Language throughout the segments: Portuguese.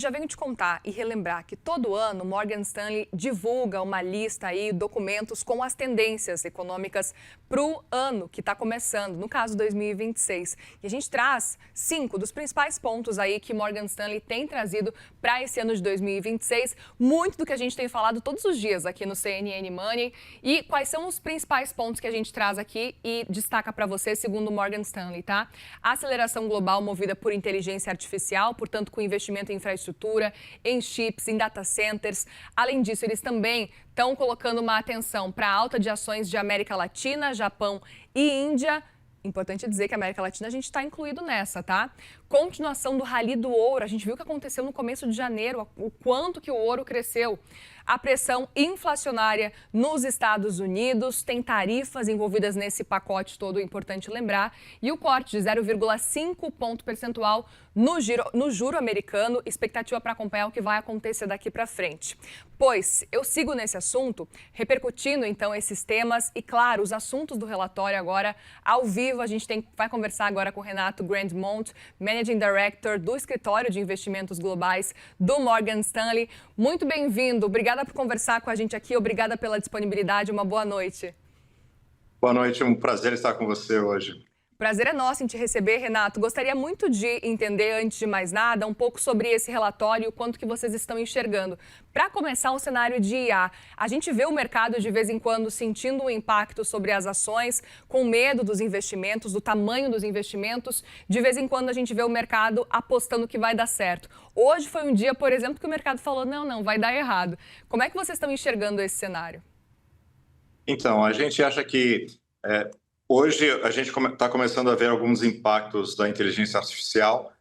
Já venho te contar e relembrar que todo ano Morgan Stanley divulga uma lista aí, documentos com as tendências econômicas para o ano que está começando, no caso 2026. E a gente traz 5 dos principais pontos aí que Morgan Stanley tem trazido para esse ano de 2026, muito do que a gente tem falado todos os dias aqui no CNN Money. E quais são os principais pontos que a gente traz aqui e destaca para você, segundo Morgan Stanley, tá? A aceleração global movida por inteligência artificial, portanto com investimento em infraestrutura, em chips, em data centers. Além disso, eles também estão colocando uma atenção para a alta de ações de América Latina, Japão e Índia. Importante dizer que a América Latina a gente está incluído nessa, tá? Continuação do rally do ouro. A gente viu o que aconteceu no começo de janeiro, o quanto que o ouro cresceu. A pressão inflacionária nos Estados Unidos, tem tarifas envolvidas nesse pacote todo, importante lembrar, e o corte de 0,5 ponto percentual no juro americano, expectativa para acompanhar o que vai acontecer daqui para frente. Pois eu sigo nesse assunto, repercutindo então esses temas e, claro, os assuntos do relatório agora ao vivo. A gente vai conversar agora com o Renato Grandmont, Managing Director do Escritório de Investimentos Globais do Morgan Stanley. Muito bem-vindo, obrigada por conversar com a gente aqui, obrigada pela disponibilidade, uma boa noite. Boa noite, é um prazer estar com você hoje. Prazer é nosso em te receber, Renato. Gostaria muito de entender, antes de mais nada, um pouco sobre esse relatório e o quanto que vocês estão enxergando. Para começar, o cenário de IA. A gente vê o mercado, de vez em quando, sentindo um impacto sobre as ações, com medo dos investimentos, do tamanho dos investimentos. De vez em quando, a gente vê o mercado apostando que vai dar certo. Hoje foi um dia, por exemplo, que o mercado falou, não, vai dar errado. Como é que vocês estão enxergando esse cenário? Então, a gente acha que hoje a gente está começando a ver alguns impactos da inteligência artificial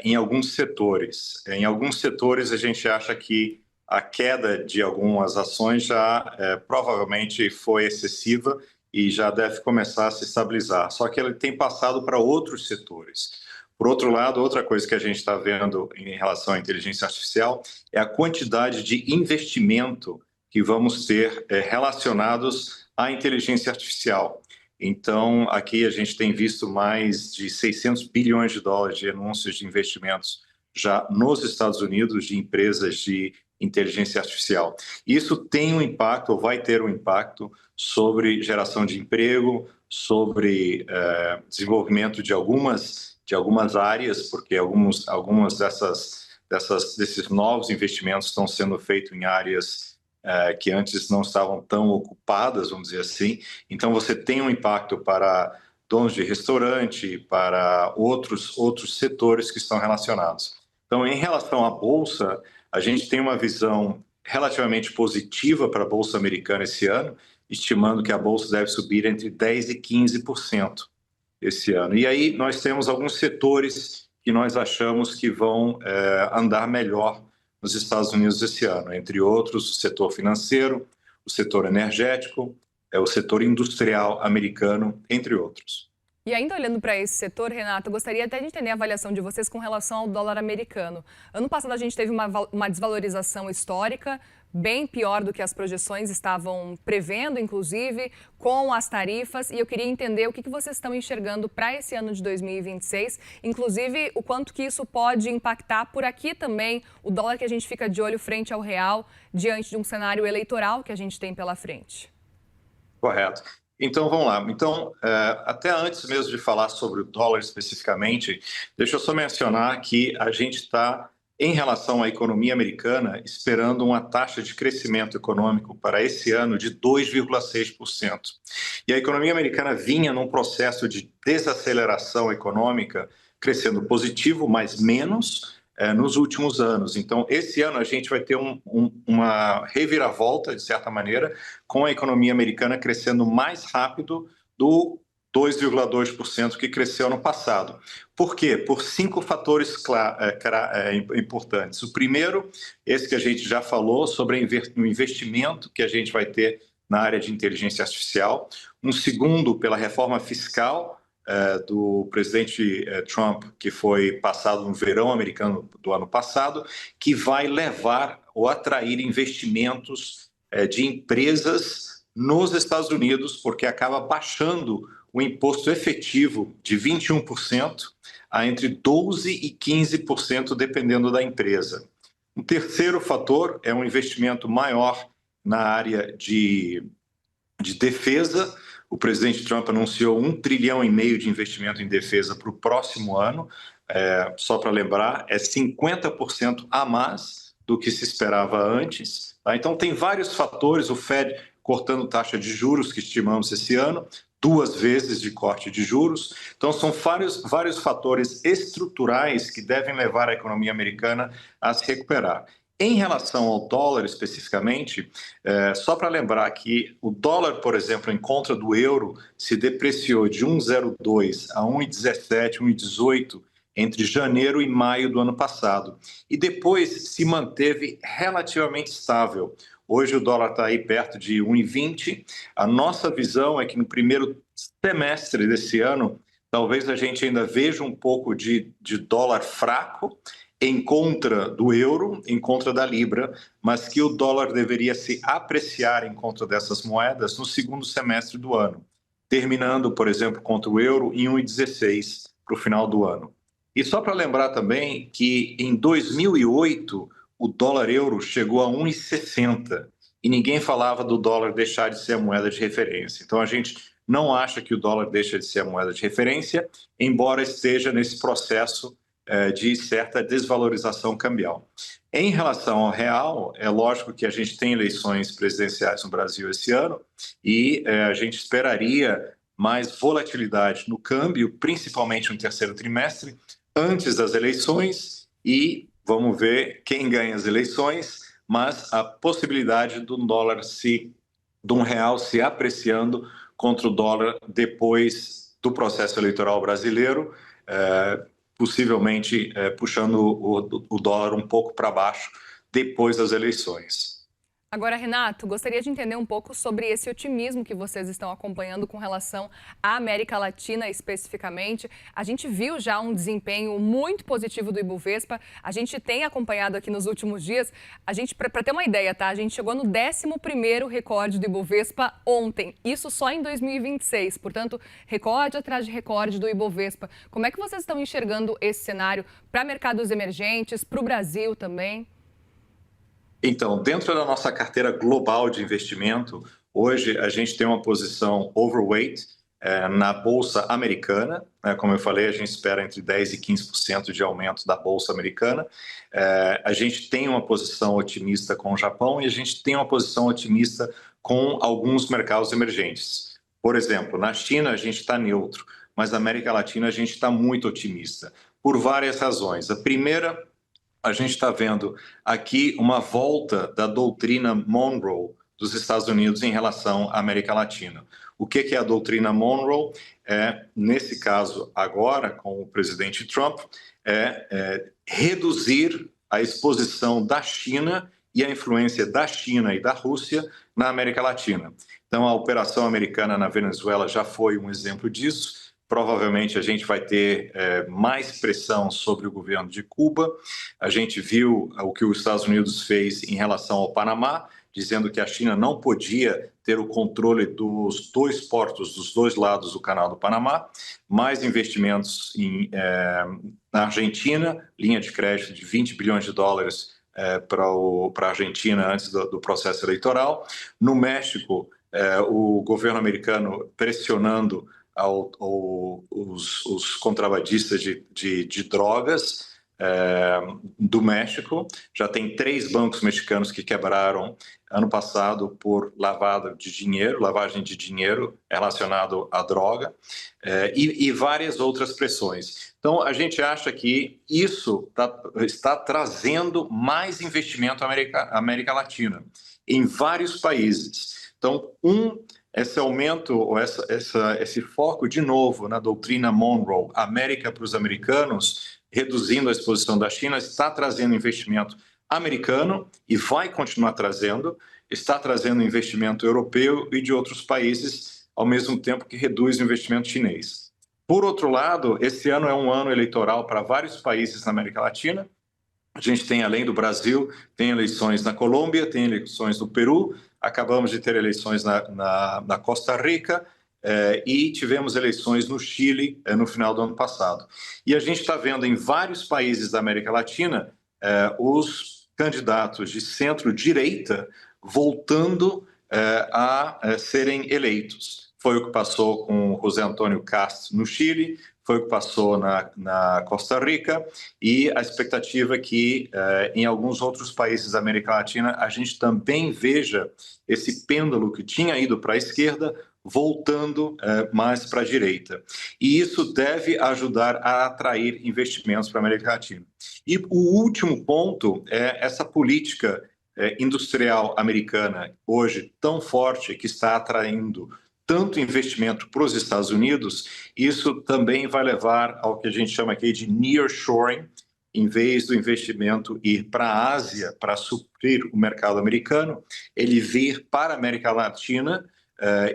em alguns setores. Em alguns setores, a gente acha que a queda de algumas ações já provavelmente foi excessiva e já deve começar a se estabilizar. Só que ele tem passado para outros setores. Por outro lado, outra coisa que a gente está vendo em relação à inteligência artificial é a quantidade de investimento que vamos ter relacionados à inteligência artificial. Então, aqui a gente tem visto mais de 600 bilhões de dólares de anúncios de investimentos já nos Estados Unidos de empresas de inteligência artificial. Isso tem um impacto, ou vai ter um impacto, sobre geração de emprego, sobre desenvolvimento de algumas áreas, porque algumas desses novos investimentos estão sendo feitos em áreas que antes não estavam tão ocupadas, vamos dizer assim. Então, você tem um impacto para donos de restaurante, para outros setores que estão relacionados. Então, em relação à Bolsa, a gente tem uma visão relativamente positiva para a Bolsa americana esse ano, estimando que a Bolsa deve subir entre 10% e 15% esse ano. E aí nós temos alguns setores que nós achamos que vão andar melhor nos Estados Unidos esse ano, entre outros o setor financeiro, o setor energético, o setor industrial americano, entre outros. E ainda olhando para esse setor, Renato, eu gostaria até de entender a avaliação de vocês com relação ao dólar americano. Ano passado a gente teve uma desvalorização histórica, bem pior do que as projeções estavam prevendo, inclusive, com as tarifas. E eu queria entender o que vocês estão enxergando para esse ano de 2026, inclusive o quanto que isso pode impactar por aqui também o dólar que a gente fica de olho frente ao real, diante de um cenário eleitoral que a gente tem pela frente. Correto. Então, vamos lá. Então, até antes mesmo de falar sobre o dólar especificamente, deixa eu só mencionar que a gente está, em relação à economia americana, esperando uma taxa de crescimento econômico para esse ano de 2,6%. E a economia americana vinha num processo de desaceleração econômica, crescendo positivo, mas menos, nos últimos anos. Então, esse ano a gente vai ter uma reviravolta, de certa maneira, com a economia americana crescendo mais rápido do 2,2% que cresceu no passado. Por quê? Por 5 fatores importantes. O primeiro, esse que a gente já falou, sobre o investimento que a gente vai ter na área de inteligência artificial. Um segundo, pela reforma fiscal do presidente Trump, que foi passado no verão americano do ano passado, que vai levar ou atrair investimentos de empresas nos Estados Unidos, porque acaba baixando o imposto efetivo de 21% a entre 12% e 15%, dependendo da empresa. Um terceiro fator é um investimento maior na área de defesa. O presidente Trump anunciou 1,5 trilhão de investimento em defesa para o próximo ano. Só para lembrar, é 50% a mais do que se esperava antes. Tá? Então, tem vários fatores. O Fed cortando taxa de juros, que estimamos esse ano, 2 vezes de corte de juros. Então, são vários fatores estruturais que devem levar a economia americana a se recuperar. Em relação ao dólar especificamente, só para lembrar que o dólar, por exemplo, em contra do euro, se depreciou de 1,02 a 1,17, 1,18 entre janeiro e maio do ano passado. E depois se manteve relativamente estável. Hoje o dólar está aí perto de 1,20. A nossa visão é que no primeiro semestre desse ano, talvez a gente ainda veja um pouco de dólar fraco, em contra do euro, em contra da libra, mas que o dólar deveria se apreciar em contra dessas moedas no segundo semestre do ano, terminando, por exemplo, contra o euro em 1,16 para o final do ano. E só para lembrar também que em 2008 o dólar-euro chegou a 1,60 e ninguém falava do dólar deixar de ser a moeda de referência. Então a gente não acha que o dólar deixa de ser a moeda de referência, embora esteja nesse processo de certa desvalorização cambial. Em relação ao real, é lógico que a gente tem eleições presidenciais no Brasil esse ano e a gente esperaria mais volatilidade no câmbio, principalmente no terceiro trimestre, antes das eleições, e vamos ver quem ganha as eleições, mas a possibilidade do um real se apreciando contra o dólar depois do processo eleitoral brasileiro, possivelmente puxando o dólar um pouco para baixo depois das eleições. Agora, Renato, gostaria de entender um pouco sobre esse otimismo que vocês estão acompanhando com relação à América Latina especificamente. A gente viu já um desempenho muito positivo do Ibovespa. A gente tem acompanhado aqui nos últimos dias. Para ter uma ideia, tá? A gente chegou no 11º recorde do Ibovespa ontem. Isso só em 2026. Portanto, recorde atrás de recorde do Ibovespa. Como é que vocês estão enxergando esse cenário para mercados emergentes, para o Brasil também? Então, dentro da nossa carteira global de investimento, hoje a gente tem uma posição overweight na Bolsa Americana. Como eu falei, a gente espera entre 10% e 15% de aumento da Bolsa Americana. A gente tem uma posição otimista com o Japão e a gente tem uma posição otimista com alguns mercados emergentes. Por exemplo, na China a gente está neutro, mas na América Latina a gente está muito otimista, por várias razões. A primeira, a gente está vendo aqui uma volta da doutrina Monroe dos Estados Unidos em relação à América Latina. O que é a doutrina Monroe? Nesse caso, agora, com o presidente Trump, reduzir a exposição da China e a influência da China e da Rússia na América Latina. Então, a operação americana na Venezuela já foi um exemplo disso. Provavelmente a gente vai ter mais pressão sobre o governo de Cuba. A gente viu o que os Estados Unidos fez em relação ao Panamá, dizendo que a China não podia ter o controle dos 2 portos dos 2 lados do Canal do Panamá. Mais investimentos na Argentina, linha de crédito de 20 bilhões de dólares para a Argentina antes do processo eleitoral. No México, o governo americano pressionando os contrabandistas de drogas do México. Já tem 3 bancos mexicanos que quebraram ano passado por lavagem de dinheiro relacionado à droga, e várias outras pressões. Então, a gente acha que isso está trazendo mais investimento à América Latina, em vários países. Então, esse aumento, ou esse foco, de novo, na doutrina Monroe, América para os americanos, reduzindo a exposição da China, está trazendo investimento americano e vai continuar trazendo, está trazendo investimento europeu e de outros países, ao mesmo tempo que reduz o investimento chinês. Por outro lado, esse ano é um ano eleitoral para vários países na América Latina. A gente tem, além do Brasil, tem eleições na Colômbia, tem eleições no Peru, acabamos de ter eleições na Costa Rica, e tivemos eleições no Chile no final do ano passado. E a gente está vendo em vários países da América Latina os candidatos de centro-direita voltando a serem eleitos. Foi o que passou com José Antônio Kast no Chile, foi o que passou na Costa Rica, e a expectativa é que em alguns outros países da América Latina a gente também veja esse pêndulo que tinha ido para a esquerda voltando mais para a direita. E isso deve ajudar a atrair investimentos para a América Latina. E o último ponto é essa política industrial americana, hoje tão forte, que está atraindo tanto investimento para os Estados Unidos. Isso também vai levar ao que a gente chama aqui de nearshoring, em vez do investimento ir para a Ásia para suprir o mercado americano, ele vir para a América Latina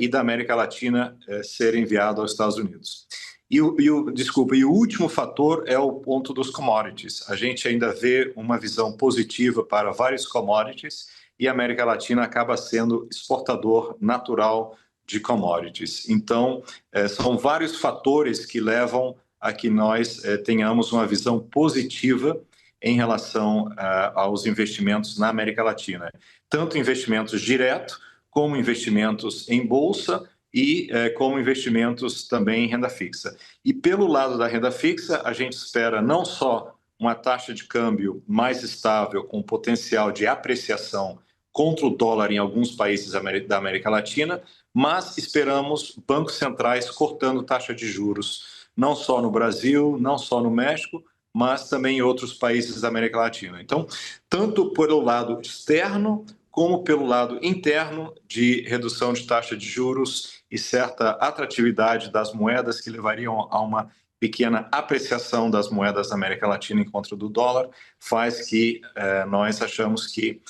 e da América Latina ser enviado aos Estados Unidos. E o último fator é o ponto dos commodities. A gente ainda vê uma visão positiva para vários commodities e a América Latina acaba sendo exportador natural de commodities. Então, são vários fatores que levam a que nós tenhamos uma visão positiva em relação aos investimentos na América Latina. Tanto investimentos diretos, como investimentos em bolsa e como investimentos também em renda fixa. E pelo lado da renda fixa, a gente espera não só uma taxa de câmbio mais estável, com potencial de apreciação contra o dólar em alguns países da América Latina, mas esperamos bancos centrais cortando taxa de juros, não só no Brasil, não só no México, mas também em outros países da América Latina. Então, tanto pelo lado externo, como pelo lado interno de redução de taxa de juros e certa atratividade das moedas que levariam a uma pequena apreciação das moedas da América Latina em contra do dólar, faz que nós achamos que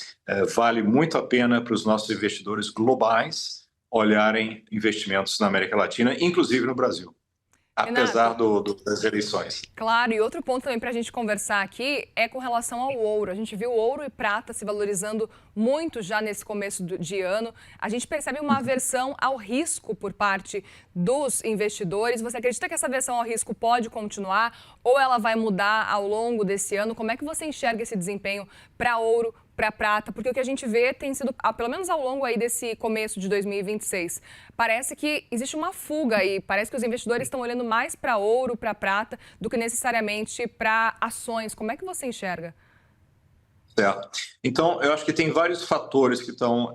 vale muito a pena para os nossos investidores globais olharem investimentos na América Latina, inclusive no Brasil, apesar das eleições. Claro, e outro ponto também para a gente conversar aqui é com relação ao ouro. A gente viu ouro e prata se valorizando muito já nesse começo de ano. A gente percebe uma aversão ao risco por parte dos investidores. Você acredita que essa aversão ao risco pode continuar ou ela vai mudar ao longo desse ano? Como é que você enxerga esse desempenho para ouro, para prata? Porque o que a gente vê tem sido, pelo menos ao longo aí desse começo de 2026, parece que existe uma fuga aí, parece que os investidores estão olhando mais para ouro, para prata, do que necessariamente para ações. Como é que você enxerga? Certo. Então, eu acho que tem vários fatores que estão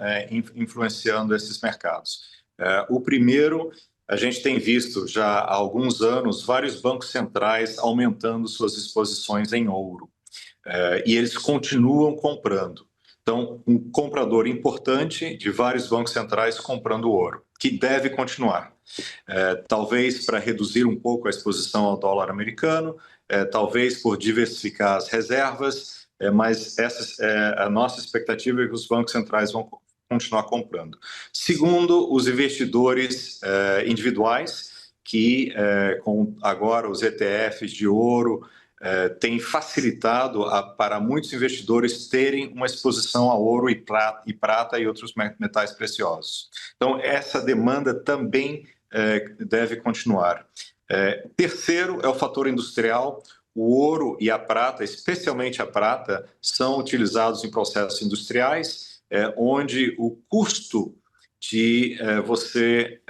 influenciando esses mercados. O primeiro, a gente tem visto já há alguns anos vários bancos centrais aumentando suas exposições em ouro. E eles continuam comprando. Então, um comprador importante de vários bancos centrais comprando ouro, que deve continuar. Talvez para reduzir um pouco a exposição ao dólar americano, talvez por diversificar as reservas, mas a nossa expectativa é que os bancos centrais vão continuar comprando. Segundo, os investidores individuais, que com agora os ETFs de ouro, tem facilitado para muitos investidores terem uma exposição a ouro e prata e outros metais preciosos. Então, essa demanda também deve continuar. Terceiro é o fator industrial. O ouro e a prata, especialmente a prata, são utilizados em processos industriais, onde o custo de você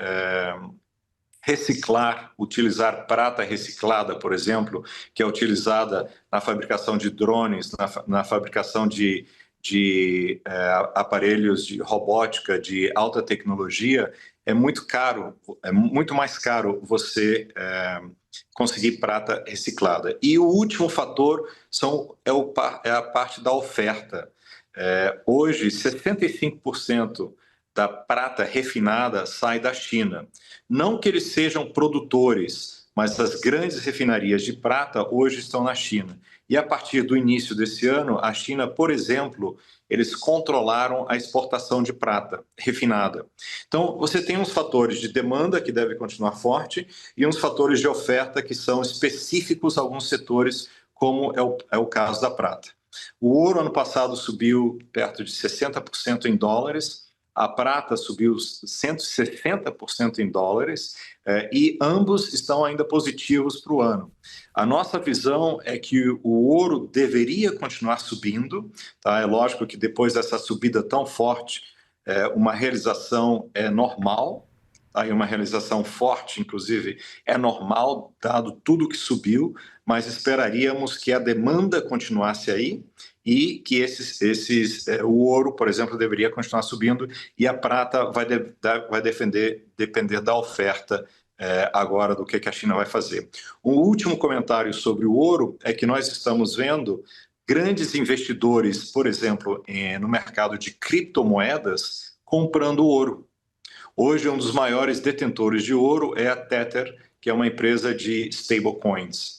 reciclar, utilizar prata reciclada, por exemplo, que é utilizada na fabricação de drones, na fabricação de aparelhos de robótica de alta tecnologia, é muito caro, é muito mais caro você conseguir prata reciclada. E o último fator é a parte da oferta. Hoje, 65% da prata refinada sai da China. Não que eles sejam produtores, mas as grandes refinarias de prata hoje estão na China. E a partir do início desse ano, a China, por exemplo, eles controlaram a exportação de prata refinada. Então, você tem uns fatores de demanda que deve continuar forte e uns fatores de oferta que são específicos a alguns setores, como é o caso da prata. O ouro, ano passado, subiu perto de 60% em dólares. a prata subiu 160% em dólares, e ambos estão ainda positivos para o ano. A nossa visão é que o ouro deveria continuar subindo, tá? É lógico que depois dessa subida tão forte, uma realização é normal, tá? E uma realização forte, inclusive, é normal, dado tudo que subiu, mas esperaríamos que a demanda continuasse aí e que o ouro, por exemplo, deveria continuar subindo e a prata vai depender da oferta agora do que a China vai fazer. Um último comentário sobre o ouro é que nós estamos vendo grandes investidores, por exemplo, no mercado de criptomoedas, comprando ouro. Hoje, um dos maiores detentores de ouro é a Tether, que é uma empresa de stablecoins.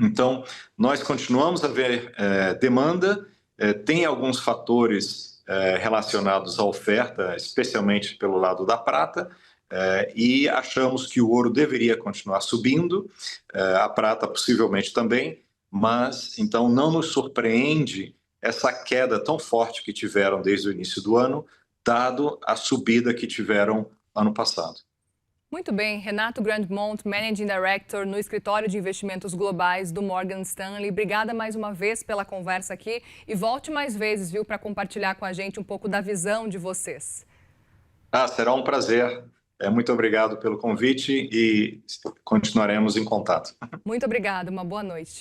Então, nós continuamos a ver demanda, tem alguns fatores relacionados à oferta, especialmente pelo lado da prata, e achamos que o ouro deveria continuar subindo, a prata possivelmente também, mas então não nos surpreende essa queda tão forte que tiveram desde o início do ano, dado a subida que tiveram ano passado. Muito bem, Renato Grandmont, Managing Director no Escritório de Investimentos Globais do Morgan Stanley. Obrigada mais uma vez pela conversa aqui e volte mais vezes, viu, para compartilhar com a gente um pouco da visão de vocês. Será um prazer. Muito obrigado pelo convite e continuaremos em contato. Muito obrigada, uma boa noite.